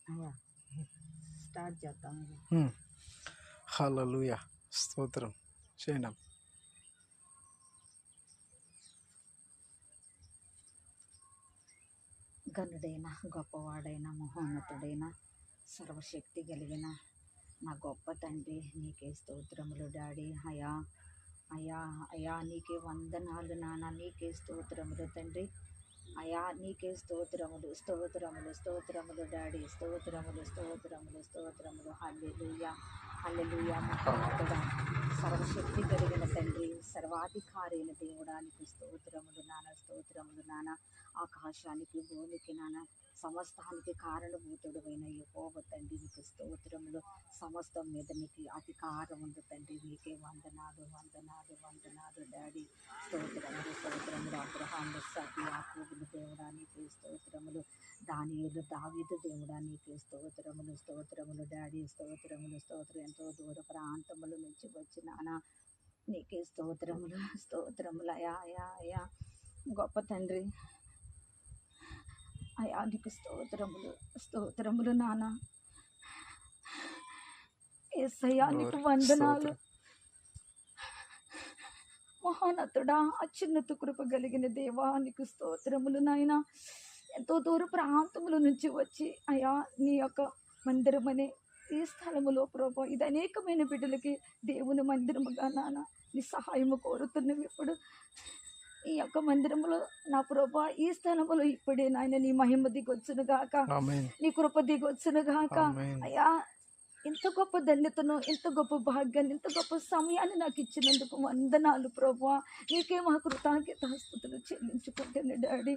అయ్యా స్టార్ట్ చేద్దాం. హల్లెలూయా, స్తోత్రం చేయండి. ఘనుడైన గొప్పవాడైన మహోన్నతుడైన సర్వశక్తి కలిగిన నా గొప్ప తండ్రి, నీకే స్తోత్రములు డాడీ. అయా అయా అయా నీకే వందనాలు నాన్న, నీకే స్తోత్రములు తండ్రి. అయా నీకే స్తోత్రములు స్తోత్రములు స్తోత్రములు డాడీ, స్తోత్రములు స్తోత్రములు స్తోత్రములు. హల్లెలూయా హల్లెలూయా. మహోన్నతుడా, సర్వశక్తి కలిగిన తండ్రి, సర్వాధికారి అయిన దేవుడానికి స్తోత్రములు నాన్న, స్తోత్రములు నాన్న. ఆకాశానికి భూమికి నాన్న సమస్తానికి కారణభూతుడు అయిన యెహోవా తండ్రి, నీకు స్తోత్రములు. సమస్తం మీద నీకు అధికారం ఉంది తండ్రి, నీకే వందనాలు వందనాలు వందనాలు డాడీ. స్తోత్రములు స్తోత్రములు. అబ్రహాము ఇస్సాకు యాకోబుల దేవుడా నీకే స్తోత్రములు. దానియేలు దావీదు దేవుడా నీకే స్తోత్రములు స్తోత్రములు డాడీ. స్తోత్రములు స్తోత్రం. ఎంతో దూర ప్రాంతముల నుంచి వచ్చినానా నీకే స్తోత్రములు స్తోత్రములు. అయా అయా అయా గొప్ప తండ్రి, అయా నీకు స్తోత్రములు స్తోత్రములు నాన్న. యేసయ్యా నీకు వందనాలు. మహోన్నతుడా, అత్యున్నత కృప కలిగిన దేవా నీకు స్తోత్రములు నాయన. ఎంతో దూర ప్రాంతముల నుంచి వచ్చి అయా నీ యొక్క మందిరం అనే ఈ స్థలములో ప్రభా, ఇది అనేకమైన బిడ్డలకి దేవుని మందిరముగా నాన్న నీ సహాయము కోరుతున్నవి. ఇప్పుడు ఈ యొక్క మందిరములో నా ప్రభా, ఈ స్థలములో ఇప్పుడే నాయన నీ మహిమ దిగొచ్చును గాక, నీ కృప దిగొచ్చును గాక. అయ్యా ఇంత గొప్ప ధన్యతను, ఇంత గొప్ప భాగ్యాన్ని, ఇంత గొప్ప సమయాన్ని నాకు ఇచ్చినందుకు వందనాలు ప్రభా. నీకే మా కృతజ్ఞతాస్తుతులు చెల్లించుకుంటాను డాడీ.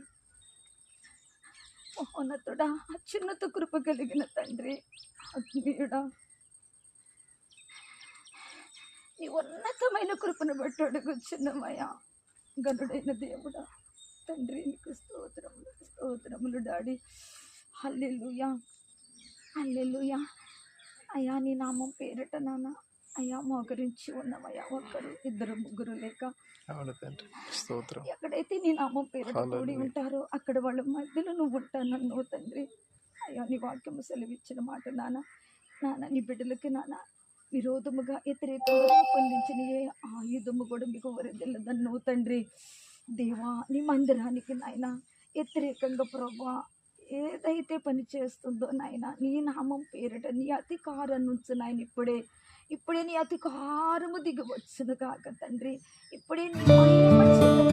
మహోన్నతుడా, అత్యున్నత కృప కలిగిన తండ్రి, ఆత్మీయుడా, నీ ఉన్నతమైన కృపను బట్టి అడుగుచున్నమయ్యా. గనుడైన దేవుడా తండ్రి, నీకు స్తోత్రములు స్తోత్రములు డాడీ. హల్లెలూయా హల్లెలూయా. అయ్యా నీ నామం పేరిట నాన్న అయ్యా మోకరించి ఉన్నామయ్యా, ఒక్కరు ఇద్దరు ముగ్గురు లేక ఎక్కడైతే నీ నామం పేరిట కూడి ఉంటారో అక్కడ వాళ్ళ మధ్యలో నువ్వు ఉంటానన్నావు తండ్రి. అయ్యా నీ వాక్యము సెలవిచ్చిన మాట నాన్న నాన్న నీ బిడ్డలకి నాన్న విరోధముగా వ్యతిరేకంగా రూపొందించిన ఏ ఆయుధము కూడా మీకు వరదలదన్నావు తండ్రి. దేవా నీ మందిరానికి నాయన వ్యతిరేకంగా ప్రభా ఏదైతే పని చేస్తుందో నాయన నీ నామం పేరిట నీ అధికారం నుంచి నాయన ఇప్పుడే నీ అధికారము దిగవచ్చును కాక తండ్రి. ఇప్పుడే నీ